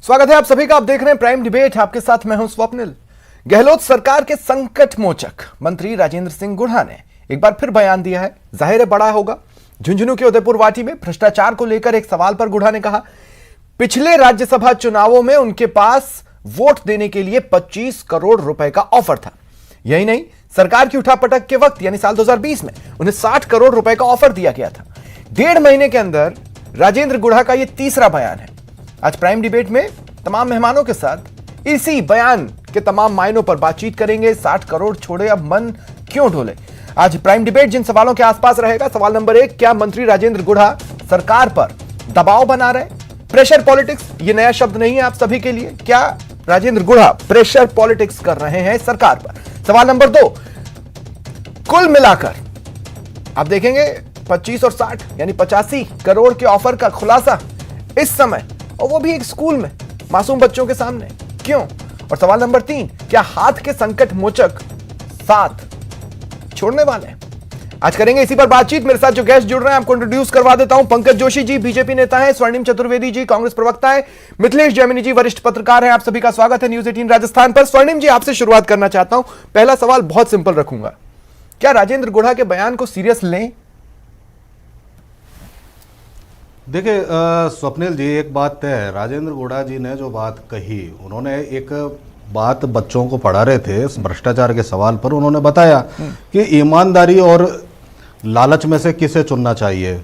स्वागत है आप सभी का। आप देख रहे हैं प्राइम डिबेट, आपके साथ मैं हूं स्वप्निल। गहलोत सरकार के संकट मोचक मंत्री राजेंद्र सिंह गुढ़ा ने एक बार फिर बयान दिया है। जाहिर है बड़ा होगा। झुंझुनू के उदयपुर वाटी में भ्रष्टाचार को लेकर एक सवाल पर गुढ़ा ने कहा, पिछले राज्यसभा चुनावों में उनके पास वोट देने के लिए 25 करोड़ रुपए का ऑफर था। यही नहीं, सरकार की उठापटक के वक्त यानी साल 2020 में उन्हें 60 करोड़ रुपए का ऑफर दिया गया था। 1.5 महीने के अंदर राजेंद्र गुढ़ा का यह तीसरा बयान है। आज प्राइम डिबेट में तमाम मेहमानों के साथ इसी बयान के तमाम मायनों पर बातचीत करेंगे। 60 करोड़ छोड़े अब मन क्यों ढोले। आज प्राइम डिबेट जिन सवालों के आसपास रहेगा, सवाल नंबर 1, क्या मंत्री राजेंद्र गुढ़ा सरकार पर दबाव बना रहे? प्रेशर पॉलिटिक्स ये नया शब्द नहीं है आप सभी के लिए। क्या राजेंद्र गुढ़ा प्रेशर पॉलिटिक्स कर रहे हैं सरकार पर? सवाल नंबर 2, कुल मिलाकर आप देखेंगे 25 और 60 यानी 85 करोड़ के ऑफर का खुलासा इस समय, और वो भी एक स्कूल में मासूम बच्चों के सामने, क्यों? और सवाल नंबर 3, क्या हाथ के संकट मोचक साथ छोड़ने वाले हैं? आज करेंगे इसी पर बातचीत। मेरे साथ जो गेस्ट जुड़ रहे हैं आपको इंट्रोड्यूस करवा देता हूं। पंकज जोशी जी बीजेपी नेता हैं, स्वर्णिम चतुर्वेदी जी कांग्रेस प्रवक्ता है, मिथिलेश जैमिनी जी वरिष्ठ पत्रकार हैं। आप सभी का स्वागत है न्यूज 18 राजस्थान पर। स्वर्णिम जी आपसे शुरुआत करना चाहता हूं। पहला सवाल बहुत सिंपल रखूंगा, क्या राजेंद्र गुढ़ा के बयान को सीरियस लें? देखिए स्वप्निल जी, एक बात तय है, राजेंद्र गुढ़ा जी ने जो बात कही, उन्होंने एक बात बच्चों को पढ़ा रहे थे भ्रष्टाचार के सवाल पर, उन्होंने बताया कि ईमानदारी और लालच में से किसे चुनना चाहिए,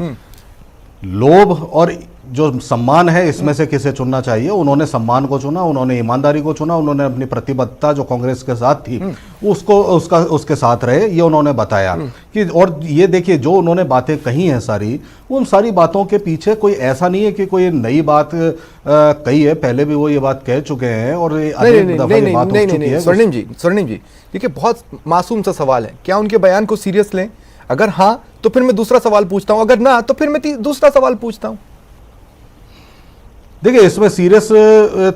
लोभ और जो सम्मान है इसमें से किसे चुनना चाहिए। उन्होंने सम्मान को चुना, उन्होंने ईमानदारी को चुना, उन्होंने अपनी प्रतिबद्धता जो कांग्रेस के साथ थी उसके साथ रहे, ये उन्होंने बताया कि। और ये देखिए जो उन्होंने बातें कही हैं सारी, उन सारी बातों के पीछे कोई ऐसा नहीं है कि कोई नई बात कही है, पहले भी वो ये बात कह चुके हैं और अनेक दफा ये बात हो चुकी है। स्वर्णिम जी देखिए बहुत मासूम सा सवाल है, क्या उनके बयान को सीरियस लें? अगर हाँ तो फिर मैं दूसरा सवाल पूछता हूं, अगर ना तो फिर मैं दूसरा सवाल पूछता हूं। देखिए इसमें सीरियस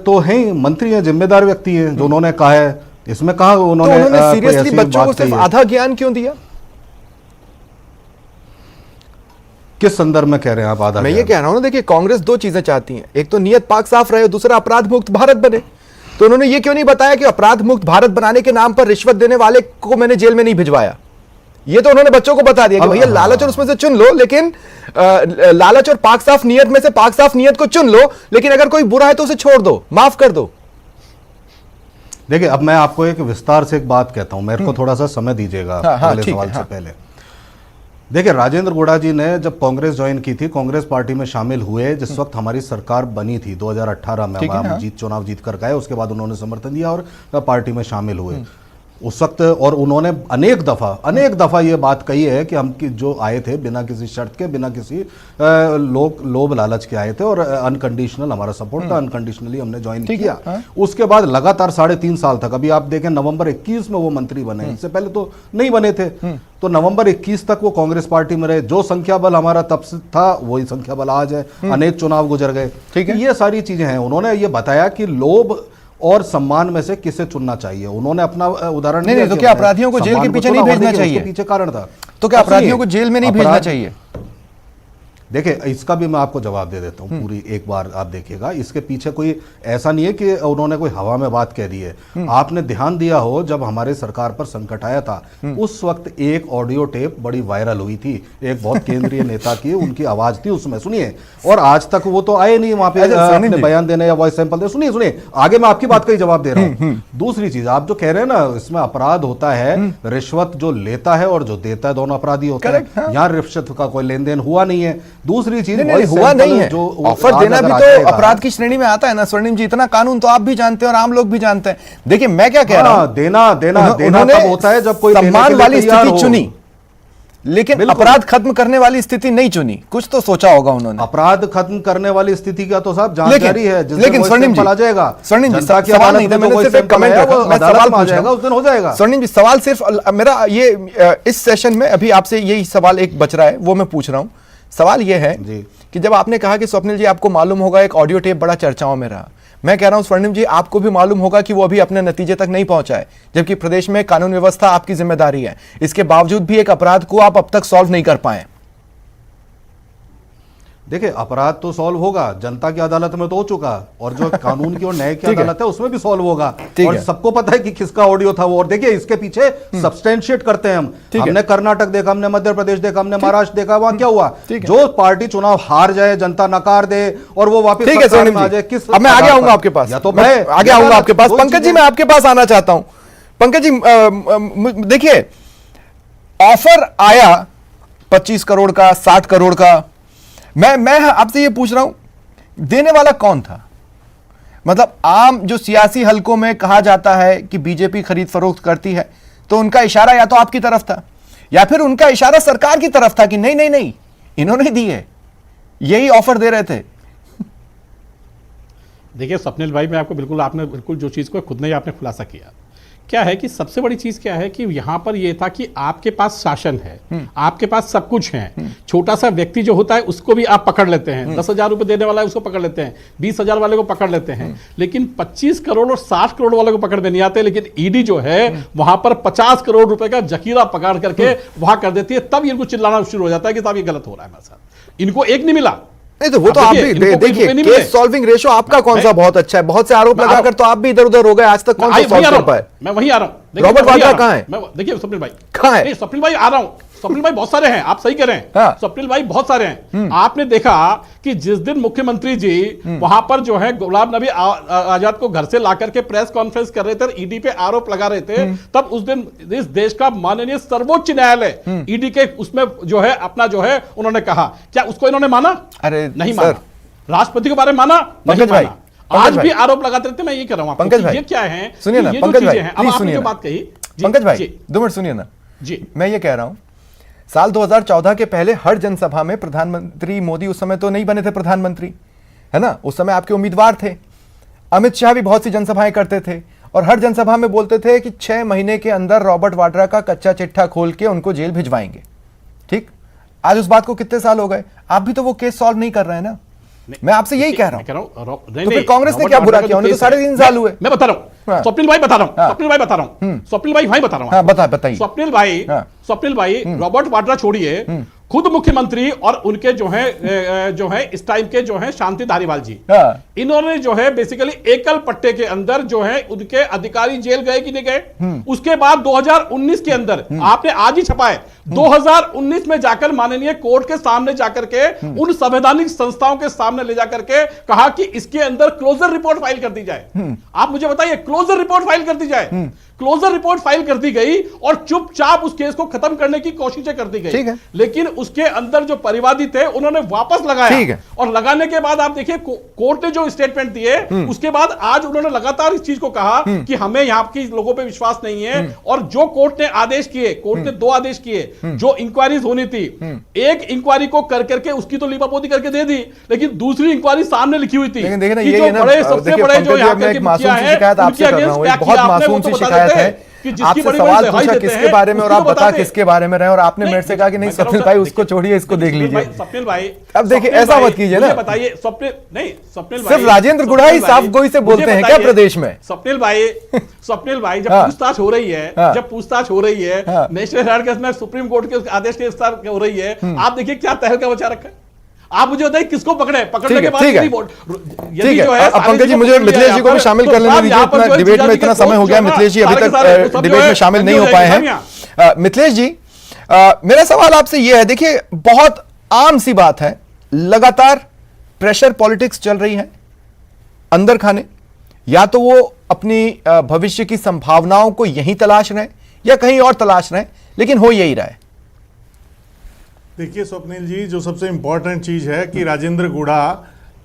तो हैं, मंत्री हैं, जिम्मेदार व्यक्ति हैं, जो उन्होंने कहा है, इसमें कहा उन्होंने सीरियसली बच्चों को सिर्फ आधा ज्ञान क्यों दिया? किस संदर्भ में कह रहे हैं आप आधा? मैं ये कह रहा हूं ना, देखिए कांग्रेस दो चीजें चाहती है, एक तो नियत पाक साफ रहे, दूसरा अपराध मुक्त भारत बने। तो उन्होंने ये क्यों नहीं बताया कि अपराध मुक्त भारत बनाने के नाम पर रिश्वत देने वाले को मैंने जेल में नहीं भिजवाया? ये तो उन्होंने बच्चों को बता दिया कि भैया लालच और उसमें से चुन लो, लेकिन लालच और पाक साफ नियत में से पाक साफ नियत को चुन लो, लेकिन अगर कोई बुरा है तो उसे छोड़ दो, माफ कर दो। देखिए अब मैं आपको एक विस्तार से एक बात कहता हूं, मेरे को थोड़ा सा समय दीजिएगा अगले सवाल से पहले। देखिए राजेंद्र गुढ़ा जी ने जब कांग्रेस ज्वाइन की थी, कांग्रेस पार्टी में शामिल हुए जिस वक्त हमारी सरकार बनी थी 2018 में, हम चुनाव जीत कर गए, उसके बाद उन्होंने समर्थन दिया और पार्टी में शामिल हुए उस वक्त। और उन्होंने अनेक दफा ये बात कही है कि हम जो आए थे बिना किसी शर्त के, बिना किसी लोभ लालच के आए थे और अनकंडीशनल हमारा सपोर्ट था, अनकंडीशनली हमने ज्वाइन किया। उसके बाद लगातार 3.5 साल तक, अभी आप देखें नवंबर 21 में वो मंत्री बने, इससे पहले तो नहीं बने थे। तो नवंबर 21 तक वो कांग्रेस पार्टी में रहे। जो संख्या बल हमारा तब से था वही संख्या बल आज है। अनेक चुनाव गुजर गए, ठीक है, ये सारी चीजें हैं। उन्होंने ये बताया कि लोभ और सम्मान में से किसे चुनना चाहिए, उन्होंने अपना उदाहरण नहीं, तो क्या अपराधियों को जेल के पीछे नहीं भेजना चाहिए? पीछे कारण था, तो क्या अपराधियों को जेल में नहीं भेजना चाहिए? देखिए इसका भी मैं आपको जवाब दे देता हूं, पूरी एक बार आप देखिएगा। इसके पीछे कोई ऐसा नहीं है कि उन्होंने कोई हवा में बात कह दी है। आपने ध्यान दिया हो जब हमारे सरकार पर संकट आया था, उस वक्त एक ऑडियो टेप बड़ी वायरल हुई थी, एक बहुत केंद्रीय नेता की, उनकी आवाज थी उसमें, सुनिए। और आज तक वो तो आए नहीं वहां पे बयान देने या वॉइस सैंपल दे। सुनिए आगे मैं आपकी बात का ही जवाब दे रहा हूँ। दूसरी चीज आप जो कह रहे हैं ना, इसमें अपराध होता है, रिश्वत जो लेता है और जो देता है दोनों अपराधी होते हैं। यहाँ रिश्वत का कोई लेन देन हुआ नहीं है। दूसरी चीज हुआ नहीं है, जो ऑफर देना भी तो अपराध की श्रेणी में आता है ना स्वर्णिम जी। इतना कानून तो आप भी जानते हैं और आम लोग भी जानते हैं। देखिए मैं क्या कह रहा हूं, देना तब होता है जब कोई सम्मान वाली स्थिति चुनी, लेकिन अपराध खत्म करने वाली स्थिति नहीं चुनी। कुछ तो सोचा होगा उन्होंने। अपराध खत्म करने वाली स्थिति का तो साहब जानकारी है, लेकिन स्वर्णिम जी, स्वर्णिम जी सवाल नहीं था, मैंने सिर्फ एक कमेंट रखा, मैं सवाल पूछ रहा हूं, उस दिन हो जाएगा। स्वर्णिम जी सवाल सिर्फ मेरा ये इस सेशन में अभी आपसे यही सवाल एक बच रहा है, वो मैं पूछ रहा हूं। सवाल यह है कि जब आपने कहा कि स्वप्निल जी आपको मालूम होगा एक ऑडियो टेप बड़ा चर्चाओं में रहा, मैं कह रहा हूं स्वर्णिम जी आपको भी मालूम होगा कि वो अभी अपने नतीजे तक नहीं पहुंचा है, जबकि प्रदेश में कानून व्यवस्था आपकी जिम्मेदारी है। इसके बावजूद भी एक अपराध को आप अब तक सॉल्व नहीं कर पाए। देखिए अपराध तो सॉल्व होगा, जनता की अदालत में तो हो चुका, और जो कानून की और न्याय की अदालत है उसमें भी सॉल्व होगा, और सबको पता है कि किसका ऑडियो था वो। और देखिए इसके पीछे सब्सटेंशिएट करते हैं हम। हमने कर्नाटक देखा, हमने मध्य प्रदेश देखा, हमने महाराष्ट्र देखा, वहां क्या हुआ, जो पार्टी चुनाव हार जाए, जनता नकार दे और वो वापस सरकार में आ जाए। किस अब मैं आगे आऊंगा आपके पास, या तो मैं आगे आऊंगा आपके पास। पंकज जी मैं आपके पास आना चाहता हूं। पंकज जी देखिए ऑफर आया 25 करोड़ का, 60 करोड़ का, मैं आपसे ये पूछ रहा हूं देने वाला कौन था? मतलब आम जो सियासी हलकों में कहा जाता है कि बीजेपी खरीद फरोख्त करती है, तो उनका इशारा या तो आपकी तरफ था या फिर उनका इशारा सरकार की तरफ था कि नहीं नहीं नहीं इन्होंने दी है, यही ऑफर दे रहे थे। देखिए स्वप्निल भाई, मैं आपको आपने बिल्कुल जो चीज़ को खुद ने आपने खुलासा किया। क्या है कि सबसे बड़ी चीज क्या है कि यहां पर यह था कि आपके पास शासन है, आपके पास सब कुछ है, छोटा सा व्यक्ति जो होता है उसको भी आप पकड़ लेते हैं, 10,000 रुपए देने वाला है उसको पकड़ लेते हैं, 20,000 वाले को पकड़ लेते हैं, लेकिन 25 करोड़ और 60 करोड़ वाले को पकड़ में नहीं आते। लेकिन ईडी जो है वहां पर 50 करोड़ रुपए का जखीरा पकड़ करके वहां कर देती है, तब इनको चिल्लाना शुरू हो जाता है कि साहब ये गलत हो रहा है मेरे साथ। इनको एक नहीं मिला, नहीं तो वो तो आप भी देखिए केस सॉल्विंग रेशो आपका कौन सा बहुत अच्छा है, बहुत से आरोप लगाकर तो आप भी इधर उधर हो गए, आज तक कौन सा सॉल्व कर पाए? मैं वहीं आ रहा हूं। रॉबर्ट वाड्रा कहां है? देखिए स्वप्निल भाई कहां है? स्वप्निल भाई आ रहा हूं। स्वप्निल भाई बहुत सारे हैं, आप सही कह रहे हैं। हाँ। स्वप्निल भाई बहुत सारे हैं। आपने देखा कि जिस दिन मुख्यमंत्री जी वहां पर जो है गुलाम नबी आजाद को घर से लाकर के प्रेस कॉन्फ्रेंस कर रहे थे, ईडी पे आरोप लगा रहे थे, तब उस दिन इस देश का माननीय सर्वोच्च न्यायालय ईडी के उसमें जो है अपना जो है उन्होंने कहा, क्या उसको इन्होंने माना? अरे नहीं माना। राष्ट्रपति के बारे में माना? नहीं माना। आज भी आरोप लगाते रहते। मैं ये कर रहा हूं पंकज भाई, ये क्या है, सुनिए ना पंकज भाई, अब आपने जो बात कही पंकज भाई 2 मिनट सुनिए ना जी। मैं ये कह रहा हूं साल 2014 के पहले हर जनसभा में प्रधानमंत्री मोदी, उस समय तो नहीं बने थे प्रधानमंत्री, है ना, उस समय आपके उम्मीदवार थे, अमित शाह भी बहुत सी जनसभाएं करते थे और हर जनसभा में बोलते थे कि 6 महीने के अंदर रॉबर्ट वाड्रा का कच्चा चिट्ठा खोल के उनको जेल भिजवाएंगे। ठीक, आज उस बात को कितने साल हो गए, आप भी तो वो केस सॉल्व नहीं कर रहे हैं ना। मैं आपसे यही कह रहा हूं। तो फिर कांग्रेस ने क्या बुरा किया? उन्हें तो 3.5 साल हुए। मैं बता रहा हूं स्वप्निल भाई, बता रहा हूं स्वप्निल भाई, बता रहा हूं स्वप्निल भाई, भाई बता रहा हूं। बताइए स्वप्निल भाई, रॉबर्ट वाड्रा छोड़िए, खुद मुख्यमंत्री और उनके जो है इस टाइम के जो है शांति धारीवाल जी, इन्होंने जो है बेसिकली एकल पट्टे के अंदर जो है उनके अधिकारी जेल गए कि नहीं गए। उसके बाद 2019 के अंदर आपने आज ही छपा है, 2019 में जाकर माननीय कोर्ट के सामने जाकर के उन संवैधानिक संस्थाओं के सामने ले जाकर के कहा कि इसके अंदर क्लोजर रिपोर्ट फाइल कर दी जाए। आप मुझे बताइए, क्लोजर रिपोर्ट फाइल कर दी जाए। क्लोजर रिपोर्ट फाइल कर दी गई और चुपचाप उस केस को खत्म करने की कोशिशें कर दी गई, लेकिन उसके अंदर जो परिवादी थे उन्होंने वापस लगाया, और लगाने के बाद आप देखिए कोर्ट ने जो स्टेटमेंट दिए, उसके बाद आज उन्होंने लगातार इस चीज को कहा कि हमें यहां के लोगों पे विश्वास नहीं है। और जो कोर्ट ने आदेश किए, कोर्ट ने 2 आदेश किए, जो इंक्वायरीज होनी थी, एक इंक्वायरी को कर करके उसकी तो लीपापोती करके दे दी, लेकिन दूसरी इंक्वायरी सामने लिखी हुई थी। सबसे बड़े जो यहाँ पे मुखिया है, बहुत मासूम सी शिकायत है, आपसे सवाल पूछा किसके बारे में और आप बता किसके बारे में रहे, और आपने मेरे से कहा कि नहीं स्वप्निल भाई उसको छोड़िए, इसको देख लीजिए। स्वप्निल भाई अब देखिए ऐसा मत कीजिए ना, बताइए स्वप्निल नहीं, स्वप्निल सिर्फ राजेंद्र गुढ़ा ही साफ गोई से बोलते हैं क्या प्रदेश में? स्वप्निल भाई जब पूछताछ हो रही है, नेशनल हेराल्ड केस में सुप्रीम कोर्ट के आदेश के अनुसार हो रही है, आप देखिए क्या तहलका मचा रखा है। आप मुझे बताइए किसको पकड़ने के बाद यदि जो है पंकज जी, मुझे मिथिलेश जी को भी शामिल कर लेने दीजिए, इतना डिबेट में इतना समय हो गया, मिथिलेश जी अभी तक डिबेट में शामिल नहीं हो पाए हैं। मिथिलेश जी, मेरा सवाल आपसे यह है, देखिए बहुत आम सी बात है, लगातार प्रेशर पॉलिटिक्स चल रही है अंदर खाने, या तो वो अपनी भविष्य की संभावनाओं को यहीं तलाश रहे या कहीं और तलाश रहे, लेकिन हो यही रहा है। देखिए स्वप्निल जी, जो सबसे इंपॉर्टेंट चीज है कि राजेंद्र गुढ़ा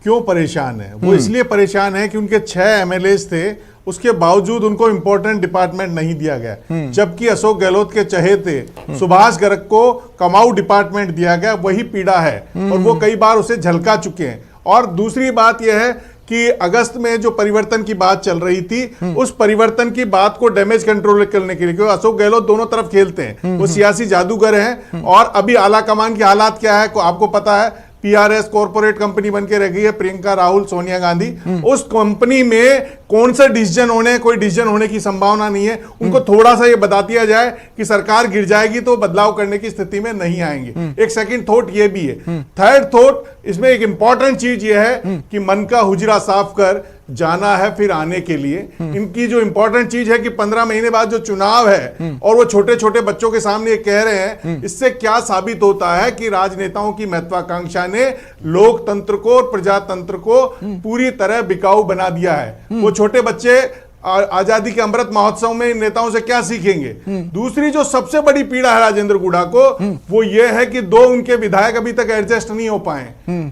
क्यों परेशान है, वो इसलिए परेशान है कि उनके 6 एमएलएस थे, उसके बावजूद उनको इंपॉर्टेंट डिपार्टमेंट नहीं दिया गया, जबकि अशोक गहलोत के चहेते सुभाष गर्ग को कमाऊ डिपार्टमेंट दिया गया। वही पीड़ा है और वो कई बार उसे झलका चुके हैं। और दूसरी बात यह है कि अगस्त में जो परिवर्तन की बात चल रही थी, उस परिवर्तन की बात को डैमेज कंट्रोल करने के लिए, क्योंकि अशोक गहलोत दोनों तरफ खेलते हैं, वो सियासी जादूगर हैं। और अभी आला कमान की हालात क्या है आपको पता है, पीआरएस कॉर्पोरेट कंपनी बन के रह गई है, प्रियंका राहुल सोनिया गांधी, उस कंपनी में कौन से डिसीजन होने, कोई डिसीजन होने की संभावना नहीं है। उनको थोड़ा सा ये बता दिया जाए कि सरकार गिर जाएगी तो बदलाव करने की स्थिति में नहीं आएंगे। एक सेकंड थॉट ये भी है। थर्ड थॉट इसमें एक इंपॉर्टेंट चीज ये है कि मन का हुजरा साफ कर जाना है फिर आने के लिए। इनकी जो इंपॉर्टेंट चीज है कि 15 महीने बाद जो चुनाव है और वो छोटे छोटे बच्चों के सामने ये कह रहे हैं, इससे क्या साबित होता है कि राजनेताओं की महत्वाकांक्षा ने लोकतंत्र को और प्रजातंत्र को पूरी तरह बिकाऊ बना दिया है। वो छोटे बच्चे आजादी के अमृत महोत्सव में इन नेताओं से क्या सीखेंगे। दूसरी जो सबसे बड़ी पीड़ा है राजेंद्र गुड़ा को, वो ये है कि 2 उनके विधायक अभी तक एडजस्ट नहीं हो पाए।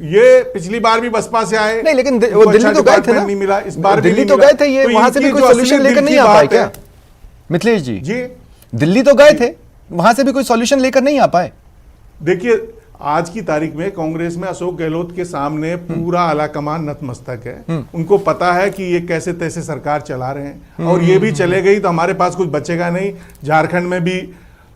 ये पिछली बार भी बसपा से आए, नहीं, लेकिन वो दिल्ली तो गए थे ना, नहीं मिला, इस बार भी दिल्ली तो गए थे, ये वहां से भी कोई सोल्यूशन लेकर नहीं आ पाए क्या मिथिलेश जी? जी दिल्ली तो गए थे, वहां से भी कोई सॉल्यूशन लेकर नहीं आ पाए। देखिए आज की तारीख में कांग्रेस में अशोक गहलोत के सामने पूरा आलाकमान नतमस्तक है। उनको पता है कि ये कैसे तैसे सरकार चला रहे हैं और ये भी चले गई तो हमारे पास कुछ बचेगा नहीं। झारखंड में भी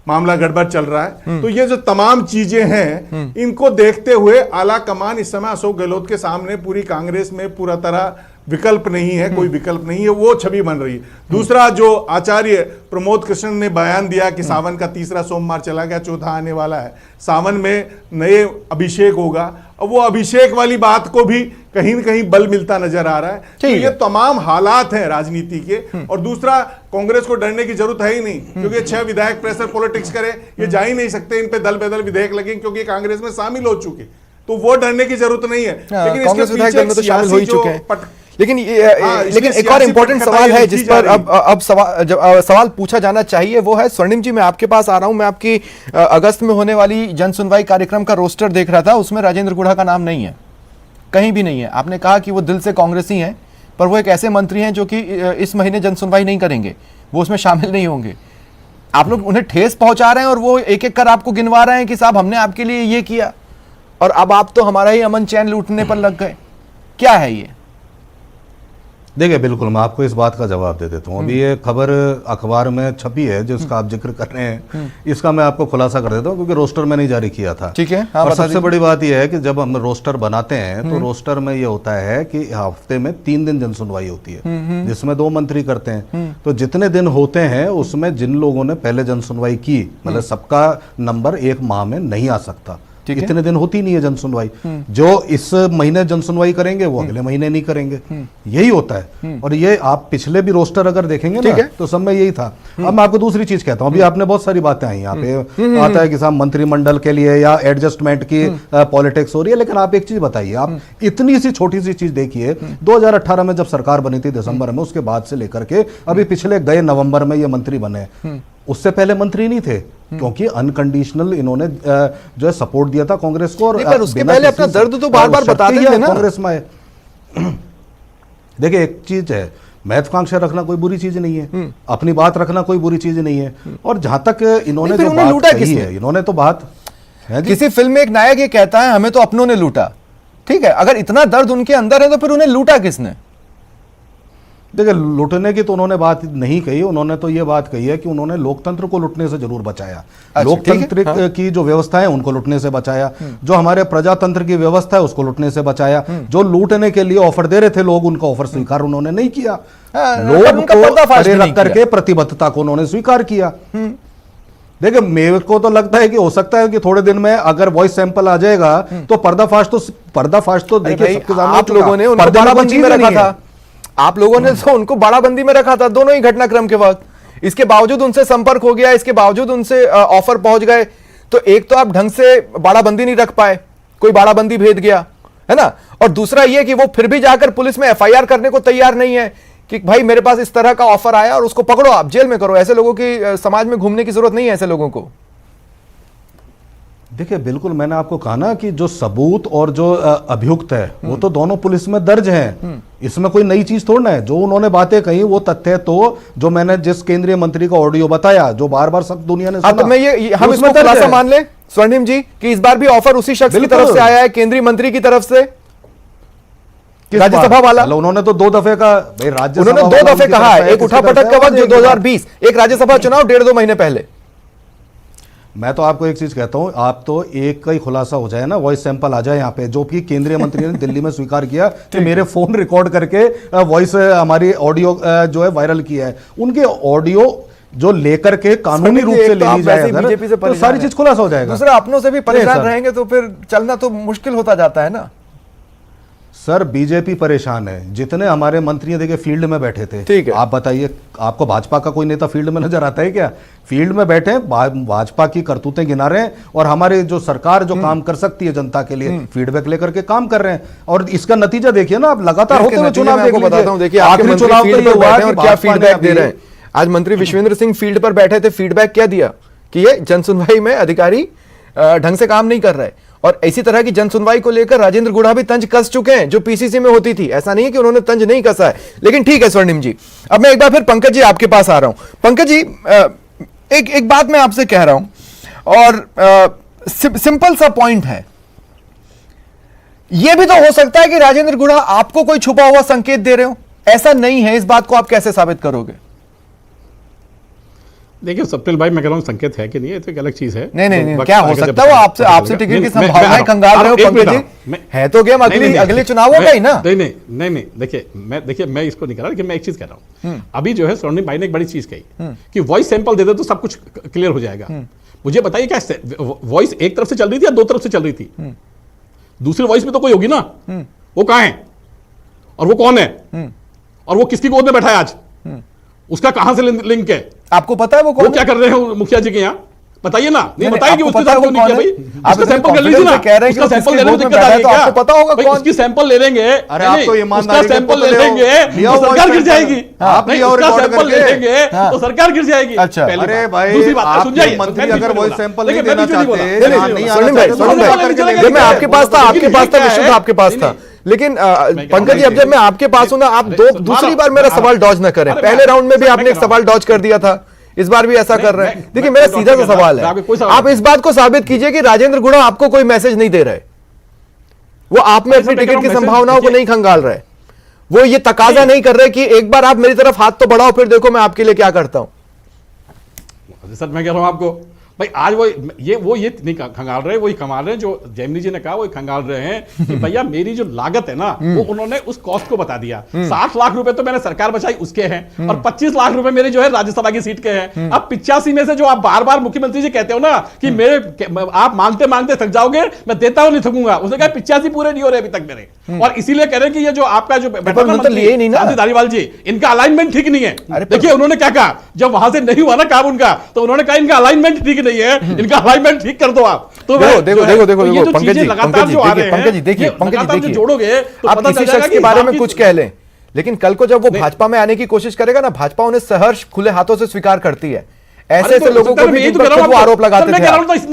मामला गड़बड़ चल रहा है। तो ये जो तमाम चीजें हैं, इनको देखते हुए आलाकमान इस समय अशोक गहलोत के सामने पूरी कांग्रेस में पूरा तरह विकल्प नहीं है, कोई विकल्प नहीं है, वो छवि बन रही है। दूसरा जो आचार्य प्रमोद कृष्ण ने बयान दिया कि सावन का 3रा सोमवार चला गया, चौथा आने वाला है, सावन में नए अभिषेक होगा, अब वो अभिषेक वाली बात को भी कहीं न कहीं बल मिलता नजर आ रहा है। तो ये तमाम हालात हैं राजनीति के। और दूसरा, कांग्रेस को डरने की जरूरत है ही नहीं, क्योंकि 6 विधायक प्रेशर पॉलिटिक्स करे, ये जा ही नहीं सकते, इन पे दल बदल विधेयक लगे क्योंकि कांग्रेस में शामिल हो चुके, तो वो डरने की जरूरत नहीं है। लेकिन कांग्रेस विधायक दल में तो शामिल हो ही चुके हैं। लेकिन लेकिन एक और इंपॉर्टेंट सवाल है जिस पर अब सवाल पूछा जाना चाहिए, वो है स्वर्णिम जी, मैं आपके पास आ रहा हूं। मैं आपकी अगस्त में होने वाली जन सुनवाई कार्यक्रम का रोस्टर देख रहा था, उसमें राजेंद्र गुड़ा का नाम नहीं है, कहीं भी नहीं है। आपने कहा कि वो दिल से कांग्रेसी हैं, पर वो एक ऐसे मंत्री हैं जो कि इस महीने जन सुनवाई नहीं करेंगे, वो उसमें शामिल नहीं होंगे। आप लोग उन्हें ठेस पहुंचा रहे हैं और वो एक एक कर आपको गिनवा रहे हैं कि साहब हमने आपके लिए ये किया, और अब आप तो हमारा ही अमन चैन लूटने पर लग गए। क्या है ये? देखिए बिल्कुल, मैं आपको इस बात का जवाब दे देता हूँ। अभी ये खबर अखबार में छपी है जिसका आप जिक्र कर रहे हैं, इसका मैं आपको खुलासा कर देता हूँ क्योंकि रोस्टर में नहीं जारी किया था। ठीक है, हाँ, और सबसे बड़ी बात यह है कि जब हम रोस्टर बनाते हैं तो रोस्टर में ये होता है कि हफ्ते में 3 दिन जनसुनवाई होती है, जिसमें 2 मंत्री करते हैं। तो जितने दिन होते हैं उसमें जिन लोगों ने पहले जनसुनवाई की, मतलब सबका नंबर 1 माह में नहीं आ सकता, इतने दिन होती नहीं है जनसुनवाई। जो इस महीने जनसुनवाई करेंगे वो अगले महीने नहीं करेंगे, यही होता है। और ये आप पिछले भी रोस्टर अगर देखेंगे ना तो सब में यही था। अब मैं आपको दूसरी चीज कहता हूँ, अभी आपने बहुत सारी बातें आई यहाँ पे, आता है कि साहब मंत्रिमंडल के लिए या एडजस्टमेंट की पॉलिटिक्स हो रही है, लेकिन आप एक चीज बताइए, आप इतनी सी छोटी सी चीज देखिए, 2018 में जब सरकार बनी थी दिसंबर में, उसके बाद से लेकर के अभी पिछले गए नवंबर में ये मंत्री बने, उससे पहले मंत्री नहीं थे क्योंकि अनकंडीशनल इन्होंने जो है सपोर्ट दिया था कांग्रेस को। और पर उसके पहले अपना दर्द तो बार बार बताते थे ना कांग्रेस में। देखिए एक चीज है, महत्वाकांक्षा रखना कोई बुरी चीज नहीं है, अपनी बात रखना कोई बुरी चीज नहीं है। और जहां तक इन्होंने जो बात कही है, इन्होंने तो बात है, किसी फिल्म में एक नायक ये कहता है हमें तो अपनों ने लूटा। ठीक है, अगर इतना दर्द उनके अंदर है तो फिर उन्हें लूटा किसने? देखिए लूटने की तो उन्होंने बात नहीं कही, उन्होंने तो ये बात कही है कि उन्होंने लोकतंत्र को लूटने से जरूर बचाया। लोकतंत्र की जो व्यवस्था है उनको लूटने से बचाया, जो हमारे प्रजातंत्र की व्यवस्था है उसको लूटने से बचाया। जो लूटने के लिए ऑफर दे रहे थे लोग, उनका ऑफर स्वीकार उन्होंने नहीं किया। लोग को परे रख करके प्रतिबद्धता को उन्होंने स्वीकार किया। देखिए मेरे को तो लगता है कि हो सकता है कि थोड़े दिन में अगर वॉइस सैंपल आ जाएगा तो पर्दाफाश तो देखिए आप लोगों ने उनको बाड़ाबंदी में रखा था, आप लोगों ने तो उनको बाड़ाबंदी में रखा था दोनों ही घटनाक्रम के वक्त। इसके बावजूद उनसे संपर्क हो गया, इसके बावजूद उनसे ऑफर पहुंच गए, तो एक तो आप ढंग से बाड़ाबंदी नहीं रख पाए, कोई बाड़ाबंदी भेद गया है ना, और दूसरा ये कि वो फिर भी जाकर पुलिस में एफआईआर करने को तैयार नहीं है कि भाई मेरे पास इस तरह का ऑफर आया और उसको पकड़ो, आप जेल में करो। ऐसे लोगों की समाज में घूमने की जरूरत नहीं है, ऐसे लोगों को। देखिए बिल्कुल, मैंने आपको कहा ना कि जो सबूत और जो अभियुक्त है वो तो दोनों पुलिस में दर्ज हैं। इसमें कोई नई चीज थोड़ा है। जो उन्होंने बातें कही वो तथ्य तो जो मैंने जिस केंद्रीय मंत्री का ऑडियो बताया, जो बार बार सब दुनिया ने सुना, तो मैं ये हम इसमें खुलासा मान ले स्वर्णिम जी कि इस बार भी ऑफर उसी शख्स की तरफ से आया है, केंद्रीय मंत्री की तरफ से, राज्यसभा वाला। उन्होंने तो 2 दफे का उन्होंने 2 दफे कहा है, एक उठापटक का वक्त जो 2020, एक राज्यसभा चुनाव 1.5-2 महीने पहले। मैं तो आपको एक चीज कहता हूं, आप तो एक का ही खुलासा हो जाए ना, वॉइस सैंपल आ जाए यहाँ पे, जो कि केंद्रीय मंत्री ने दिल्ली में स्वीकार किया कि मेरे फोन रिकॉर्ड करके वॉइस हमारी ऑडियो जो है वायरल किया है, उनके ऑडियो जो लेकर के कानूनी रूप से ले ली जाए अगर, तो सारी चीज खुलासा हो जाएगा। दूसरा अपनों से भी परेशान रहेंगे तो फिर चलना तो मुश्किल होता जाता है ना। सर बीजेपी परेशान है, जितने हमारे मंत्री देखिए फील्ड में बैठे थे, ठीक है, आप बताइए आपको भाजपा का कोई नेता फील्ड में नजर आता है क्या? फील्ड में बैठे भाजपा की करतूतें गिना रहे हैं, और हमारे जो सरकार जो काम कर सकती है जनता के लिए फीडबैक लेकर के काम कर रहे हैं, और इसका नतीजा देखिए ना, आप लगातार होते हुए चुनाव आपको बताता हूं, देखिए आखिरी चुनाव तो ये हुआ और क्या फीडबैक दे रहे हैं। आज मंत्री विश्वेंद्र सिंह फील्ड पर बैठे थे, फीडबैक क्या दिया कि ये जनसुनवाई में अधिकारी ढंग से काम नहीं कर रहे, और इसी तरह की जनसुनवाई को लेकर राजेंद्र गुढ़ा भी तंज कस चुके हैं जो पीसीसी में होती थी। ऐसा नहीं है कि उन्होंने तंज नहीं कसा है, लेकिन ठीक है स्वर्णिम जी, अब मैं एक बार फिर पंकज जी आपके पास आ रहा हूं। पंकज जी, एक बात मैं आपसे कह रहा हूं, और सिंपल सा पॉइंट है, यह भी तो हो सकता है कि राजेंद्र गुढ़ा आपको कोई छुपा हुआ संकेत दे रहे हो, ऐसा नहीं है, इस बात को आप कैसे साबित करोगे? देखिए स्वप्निल भाई, मैं कह रहा हूं संकेत है कि नहीं, ये तो एक अलग चीज है। नहीं, क्या हो सकता है, वो आपसे टिकट की संभावनाएं खंगाल रहे हो पंकज जी, है तो गेम अगले चुनावों का ही ना। नहीं, देखिए मैं इसको नहीं कह रहा, लेकिन मैं एक चीज कह रहा हूं। अभी जो है स्वर्णिम भाई ने एक बड़ी चीज कही कि वॉइस सैंपल दे दे तो सब कुछ क्लियर हो जाएगा। मुझे बताइए क्या वॉइस एक तरफ से चल रही थी या दो तरफ से चल रही थी? दूसरी वॉइस में तो कोई होगी ना, वो कहां है और वो कौन है और वो किसकी गोद में बैठा है आज, उसका कहां से लिंक है? आपको पता है वो कौन? वो क्या कर रहे हैं मुखिया जी के यहाँ, बताइए ना। नहीं बताइए कि आपको उसके पता है साथ वो क्यों नहीं कौन किया है? भाई? आप उसका इतने सैंपल कर लीजिए ना, confidence से कह रहे हैं कि उसका उसकी सैंपल लेने में गोद में दिक्कत आ रही है बैठा है, तो क्या? आपको पता होगा भाई कौन? उसकी सैंपल ले लेंगे, अरे आप तो उसका ईमानदारी सैंपल से ले लेंगे तो सरकार गिर जाएगी। नहीं, उसका सैंपल ले लेंगे तो सरकार गिर जाएगी। अच्छा, अरे भाई, दूसरी बात सुन जाइए, मंत्री अगर वॉइस सैंपल नहीं देना चाहते, मैं आपके पास था विशुद्ध आपके पास था, लेकिन पंकज जी अब जब मैं आपके पास हूं ना, आप दूसरी बार मेरा सवाल डॉज न करें। पहले राउंड में भी आपने एक सवाल डॉज कर दिया था, इस बार भी ऐसा कर रहे हैं। देखिए मेरा सीधा सा सवाल है, आप इस बात को साबित कीजिए कि राजेंद्र गुढ़ा आपको कोई मैसेज नहीं दे रहे, वो आप में अपनी टिकट की संभावनाओं को नहीं खंगाल रहे, वो ये तकाजा नहीं कर रहे कि एक बार आप मेरी तरफ हाथ तो बढ़ाओ, फिर देखो मैं आपके लिए क्या करता हूं। सर मैं कह रहा हूं आपको भाई, आज वो ये नहीं खंगाल रहे, वही कमाल रहे हैं जो जैमिनी जी ने कहा, वही खंगाल रहे हैं कि भैया मेरी जो लागत है ना, वो उन्होंने उस कॉस्ट को बता दिया। 60 लाख रुपए तो मैंने सरकार बचाई उसके हैं, और 25 लाख रुपए मेरे जो है राज्यसभा की सीट के हैं। अब 85 में से जो आप बार बार मुख्यमंत्री जी कहते हो ना कि मेरे आप मांगते मांगते थक जाओगे, मैं देता हूं नहीं थकूंगा, उसने कहा 85 पूरे नहीं हो रहे अभी तक मेरे, और इसीलिए कह रहे हैं कि ये जो आपका जो धारीवाल जी, इनका अलाइनमेंट ठीक नहीं है। देखिए उन्होंने क्या कहा, जब वहां से नहीं हुआ ना काम उनका, तो उन्होंने कहा इनका अलाइनमेंट ठीक नहीं है, इनका अलाइनमेंट ठीक कर दो आप। तो देखो पंकज जी देखिए, जोड़ोगे तो आप किसी शख्स के बारे में कुछ कह लें, लेकिन कल को जब वो भाजपा में आने की कोशिश करेगा ना, भाजपा उन्हें सहर्ष खुले हाथों से स्वीकार करती है। ऐसे लोगों को भी वो आरोप लगाते थे।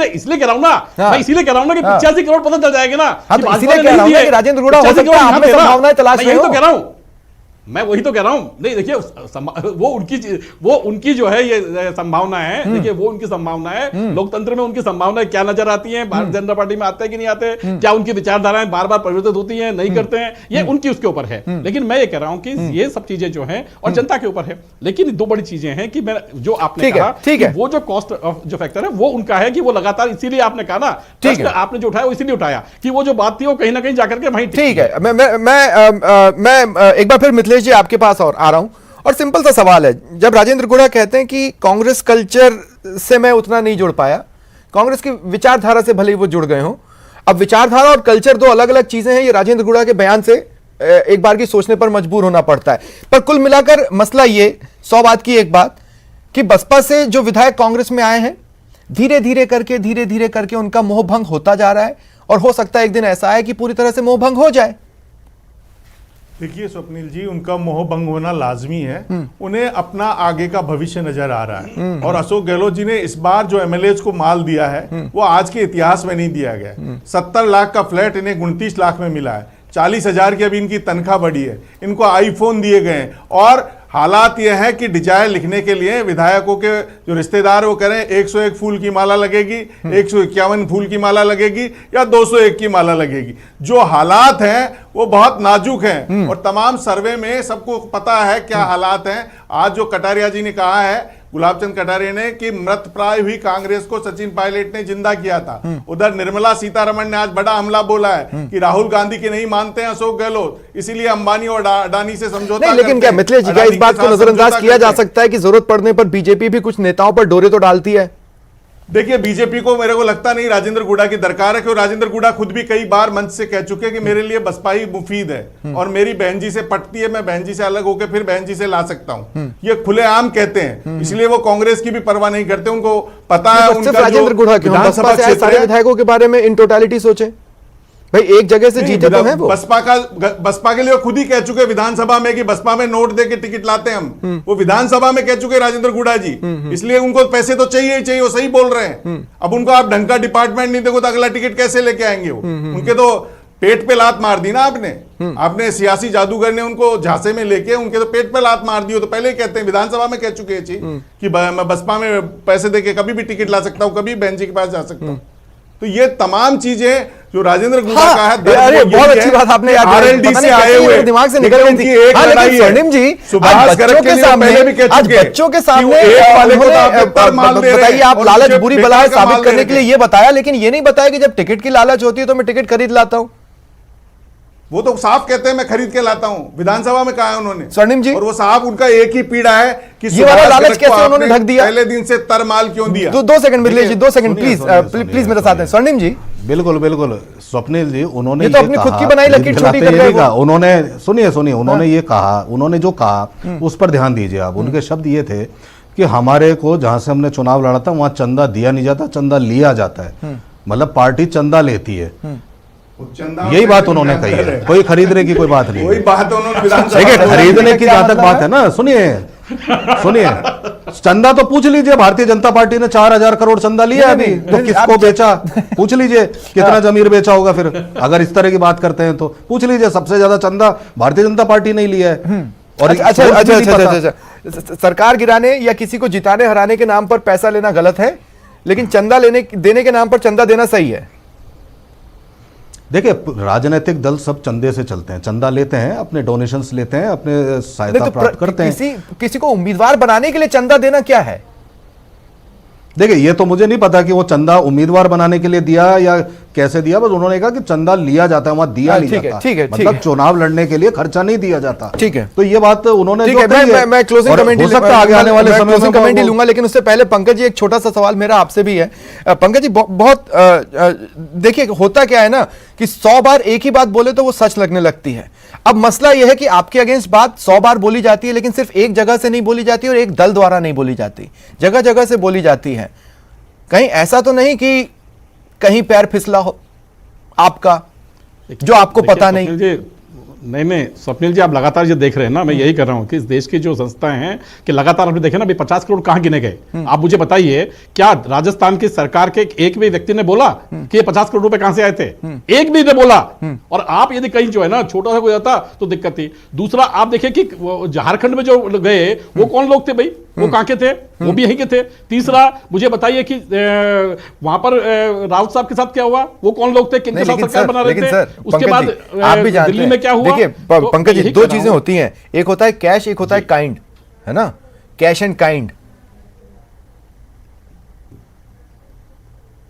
इसलिए कह रहा हूं ना, मैं इसीलिए कह रहा हूं ना कि 85 करोड़ पता चल जाएगा ना। इसलिए कह रहा हूं कि राजेंद्र गुढ़ा हो सकता है आप में संभावनाएं तलाश रहे हो। तो कह रहा हूं, मैं वही तो कह रहा हूं। नहीं देखिए, वो उनकी जो है ये संभावना है, देखिए वो उनकी संभावना है। लोकतंत्र में उनकी संभावनाएं क्या नजर आती हैं, भारतीय जनता पार्टी में आते हैं कि नहीं आते, क्या उनकी विचारधाराएं बार बार परिवर्तित होती हैं, नहीं करते हैं, ये उनकी उसके ऊपर है। लेकिन मैं ये कह रहा हूं कि ये सब चीजें जो है और जनता के ऊपर है। लेकिन दो बड़ी चीजें हैं कि मैं जो आपने कहा, वो जो कॉस्ट जो फैक्टर है वो उनका है कि वो लगातार, इसीलिए आपने कहा ना, आपने जो उठाया वो इसीलिए उठाया कि वो जो बात थी वो कहीं ना कहीं जाकर के वहीं ठीक है। मैं एक बार फिर मिथिलेश जी आपके पास और आ रहा हूं, और सिंपल सा सवाल है, जब राजेंद्र गुढ़ा कहते हैं कि कांग्रेस कल्चर से मैं उतना नहीं जुड़ पाया, कांग्रेस की विचारधारा से भले ही वो जुड़ गए हों, अब विचारधारा और कल्चर दो अलग अलग चीजें हैं, ये राजेंद्र गुढ़ा के बयान से एक बार की सोचने पर मजबूर होना पड़ता है। पर कुल मिलाकर मसला ये 100 बात की एक बात कि बसपा से जो विधायक कांग्रेस में आए हैं, धीरे धीरे करके उनका मोहभंग होता जा रहा है, और हो सकता है एक दिन ऐसा है कि पूरी तरह से मोहभंग हो जाए। देखिए स्वप्निल जी, उनका मोह भंग होना लाजमी है, उन्हें अपना आगे का भविष्य नजर आ रहा है। और अशोक गहलोत जी ने इस बार जो एमएलए को माल दिया है वो आज के इतिहास में नहीं दिया गया। 70 लाख का फ्लैट इन्हें 29 लाख में मिला है, 40,000 की अभी इनकी तनख्वाह बढ़ी है, इनको आईफोन दिए गए हैं, और हालात यह है कि डिजायर लिखने के लिए विधायकों के जो रिश्तेदार वो कह रहे हैं 101 फूल की माला लगेगी, 151 फूल की माला लगेगी, या 201 की माला लगेगी। जो हालात हैं वो बहुत नाजुक हैं, और तमाम सर्वे में सबको पता है क्या हालात हैं। आज जो कटारिया जी ने कहा है गुलाबचंद कटारिया ने कि मृत प्राय हुई कांग्रेस को सचिन पायलट ने जिंदा किया था। उधर निर्मला सीतारमण ने आज बड़ा हमला बोला है कि राहुल गांधी की नहीं मानते हैं अशोक गहलोत, इसीलिए अंबानी और अडानी से समझौता नहीं। लेकिन क्या मिथिलेश जी, क्या इस बात को नजरअंदाज किया जा सकता है कि जरूरत पड़ने पर बीजेपी भी कुछ नेताओं पर डोरे तो डालती है? देखिए, बीजेपी को मेरे को लगता नहीं राजेंद्र गुड़ा की दरकार है, क्योंकि राजेंद्र गुड़ा खुद भी कई बार मंच से कह चुके हैं कि मेरे लिए बसपा ही मुफीद है और मेरी बहन जी से पटती है, मैं बहन जी से अलग होकर फिर बहन जी से ला सकता हूं, ये खुलेआम कहते हैं। इसलिए वो कांग्रेस की भी परवाह नहीं करते, उनको पता है उनका राजेंद्र गुड़ा क्यों बसपा से सारे विधायकों के बारे में इन टोटालिटी सोचे? भाई एक जगह से जीते तो हैं वो। बसपा के लिए खुद ही कह चुके विधानसभा में कि बसपा में नोट दे के टिकट लाते हैं हम, वो विधानसभा में कह चुके राजेंद्र गुड़ा जी। इसलिए उनको पैसे तो चाहिए ही चाहिए, वो सही बोल रहे हैं। अब उनको आप ढंग का डिपार्टमेंट नहीं देखो तो अगला टिकट कैसे लेके आएंगे वो? उनके तो पेट पे लात मार दी ना आपने सियासी जादूगर ने उनको झांसे में लेके उनके तो पेट पे लात मार दी हो। तो पहले ही कहते हैं, विधानसभा में कह चुके हैं कि मैं बसपा में पैसे देके कभी भी टिकट ला सकता हूं, कभी बहन जी के पास जा सकता हूं। तो ये तमाम चीजें जो राजेंद्र गुड़ा का है, अरे बहुत अच्छी बात आपने आरएलडी से आए हुए दिमाग से निकल गई थी। एक लड़ाई है स्वर्णिम जी, सुभाष गर्ग के सामने पहले भी कह चुके, बच्चों के सामने बताइए आप लालच बुरी बला है साबित करने के लिए ये बताया, लेकिन ये नहीं बताया कि जब टिकट की लालच होती है तो मैं टिकट खरीद लाता हूं। वो तो साफ कहते हैं मैं खरीद के लाता हूं, विधानसभा में कहा है उन्होंने स्वर्णिम जी। और वो साहब उनका एक ही पीड़ा है कि ये वाला लालच कैसे उन्होंने ढक दिया? पहले दिन से तरमाल क्यों दिया? 2 second Mithilesh ji, 2 second please मेरे साथ हैं। स्वर्णिम जी, बिल्कुल बिल्कुल स्वप्निल जी, उन्होंने ये तो अपनी खुद की बनाई लकीर छोटी कर रहे हैं। उन्होंने सुनिए उन्होंने ये कहा, उन्होंने जो कहा उस पर ध्यान दीजिए आप। उनके शब्द ये थे कि हमारे को जहां से हमने चुनाव लड़ा था वहां चंदा दिया नहीं जाता, चंदा लिया जाता है। मतलब पार्टी चंदा लेती है, यही बात उन्होंने कही है। कोई खरीदने की कोई बात नहीं, कोई बात उन्होंने देखिए खरीदने की जहां तक बात है ना, सुनिए चंदा तो पूछ लीजिए, भारतीय जनता पार्टी ने 4000 करोड़ चंदा लिया अभी, तो किसको बेचा पूछ लीजिए, कितना जमीन बेचा होगा। फिर अगर इस तरह की बात करते हैं तो पूछ लीजिए, सबसे ज्यादा चंदा भारतीय जनता पार्टी ने लिया है। और अच्छा, सरकार गिराने या किसी को जिताने हराने के नाम पर पैसा लेना गलत है, लेकिन चंदा देने के नाम पर चंदा देना सही है। देखिए राजनीतिक दल सब चंदे से चलते हैं, चंदा लेते हैं, अपने डोनेशंस लेते हैं, अपने सहायता प्राप्त करते हैं। किसी को उम्मीदवार बनाने के लिए चंदा देना क्या है? देखिए ये तो मुझे नहीं पता कि वो चंदा उम्मीदवार बनाने के लिए दिया या कैसे दिया, बस उन्होंने कहा कि चंदा लिया जाता है, वहां दिया नहीं जाता। ठीक है, मतलब चुनाव लड़ने के लिए खर्चा नहीं दिया जाता। ठीक है, तो ये बात उन्होंने जो कही है, मैं क्लोजिंग कमेंट हो सकता है आगे आने वाले समय में कमेंट ही लूंगा, लेकिन उससे पहले पंकज जी एक छोटा सा सवाल मेरा आपसे भी है। पंकज जी, बहुत देखिए होता क्या है ना कि 100 बार एक ही बात बोले तो वो सच लगने लगती है। अब मसला यह है कि आपके अगेंस्ट बात 100 बार बोली जाती है, लेकिन सिर्फ एक जगह से नहीं बोली जाती और एक दल द्वारा नहीं बोली जाती, जगह जगह से बोली जाती है। कहीं ऐसा तो नहीं कि कहीं पैर फिसला हो आपका जो आपको पता नहीं? नहीं स्वप्निल जी, आप लगातार ये देख रहे हैं ना, मैं यही कर रहा हूं कि इस देश की जो संस्थाएं हैं कि लगातार आपने देखे ना, अभी 50 करोड़ कहां गिने गए। आप मुझे बताइए, क्या राजस्थान की सरकार के एक भी व्यक्ति ने बोला कि ये 50 करोड़ रुपए कहां से आए थे? एक भी ने बोला। और आप यदि कहीं जो है ना छोटा सा कोई जाता तो दिक्कत थी। दूसरा, आप देखिए कि झारखंड में जो गए वो कौन लोग थे भाई, वो कहां के थे? वो भी यहीं के थे। तीसरा, मुझे बताइए कि वहां पर राउत साहब के साथ क्या हुआ, वो कौन लोग थे, किनके साथ सरकार बना रहे थे? उसके बाद दिल्ली में क्या हुआ? देखिए पंकज जी, 2 चीजें होती हैं, एक होता है कैश, एक होता है काइंड, है ना? Cash and kind.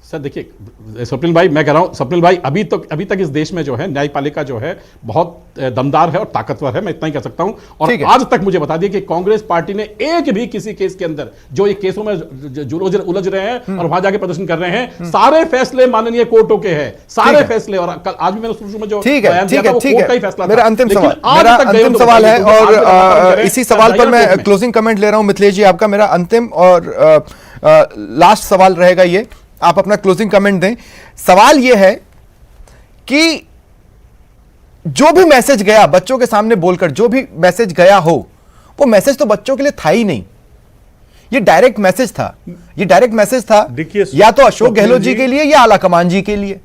सर देखिए स्वप्निल भाई, मैं कह रहा हूं स्वप्निल भाई, अभी तक इस देश में जो है न्यायपालिका जो है बहुत दमदार है और ताकतवर है, मैं इतना ही कह सकता हूं। और आज तक मुझे बता दिए कि कांग्रेस पार्टी ने एक भी किसी केस के अंदर जो ये केसों में उलझ रहे हैं और वहां जाके प्रदर्शन कर रहे हैं, सारे फैसले माननीय कोर्टों के हैं, सारे फैसले। और आज भी मैंने शुरू में जो बयान दिया था वो कोर्ट का ही फैसला था। मेरा अंतिम सवाल है और इसी सवाल पर मैं क्लोजिंग कमेंट ले रहा हूं मिथिलेश जी आपका। मेरा अंतिम और लास्ट सवाल रहेगा ये, आप अपना क्लोजिंग कमेंट दें। सवाल यह है कि जो भी मैसेज गया बच्चों के सामने बोलकर, जो भी मैसेज गया हो, वो मैसेज तो बच्चों के लिए था ही नहीं। ये डायरेक्ट मैसेज था, ये डायरेक्ट मैसेज था या तो अशोक गहलोत जी के लिए या आलाकमान जी के लिए।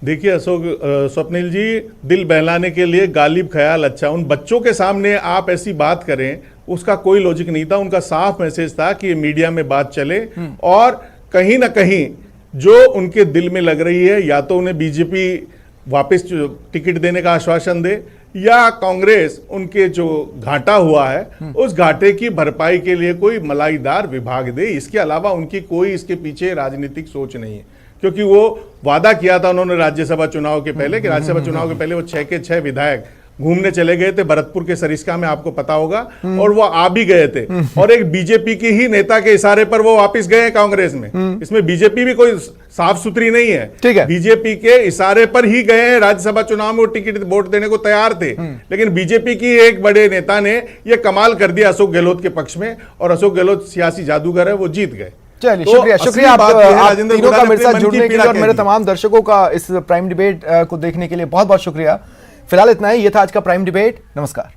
देखिए स्वप्निल जी, दिल बहलाने के लिए गालिब ख्याल अच्छा, उन बच्चों के सामने आप ऐसी बात करें उसका कोई लॉजिक नहीं था। उनका साफ मैसेज था कि मीडिया में बात चले और कहीं ना कहीं जो उनके दिल में लग रही है, या तो उन्हें बीजेपी वापस टिकट देने का आश्वासन दे, या कांग्रेस उनके जो घाटा हुआ है उस घाटे की भरपाई के लिए कोई मलाईदार विभाग दे। इसके अलावा उनकी कोई इसके पीछे राजनीतिक सोच नहीं है, क्योंकि वो वादा किया था उन्होंने राज्यसभा चुनाव के पहले कि राज्यसभा चुनाव के पहले वो 6 के 6 विधायक घूमने चले गए थे भरतपुर के सरिस्का में, आपको पता होगा, और वो आ भी गए थे और एक बीजेपी की ही नेता के इशारे पर वो वापस गए कांग्रेस में। इसमें बीजेपी भी कोई साफ सुथरी नहीं है, ठीक है। बीजेपी के इशारे पर ही गए हैं राज्यसभा चुनाव में, वो टिकट वोट देने को तैयार थे, लेकिन बीजेपी की एक बड़े नेता ने ये कमाल कर दिया अशोक गहलोत के पक्ष में, और अशोक गहलोत सियासी जादूगर है, वो जीत गए। चलिए, तो शुक्रिया असली शुक्रिया बात यह है, आप राजेंद्र तीनों गुड़ा का ने मेरे साथ अपने मन की जुड़ने के लिए पीड़ा और कह मेरे दी। तमाम दर्शकों का इस प्राइम डिबेट को देखने के लिए बहुत बहुत शुक्रिया। फिलहाल इतना ही, ये था आज का प्राइम डिबेट। नमस्कार।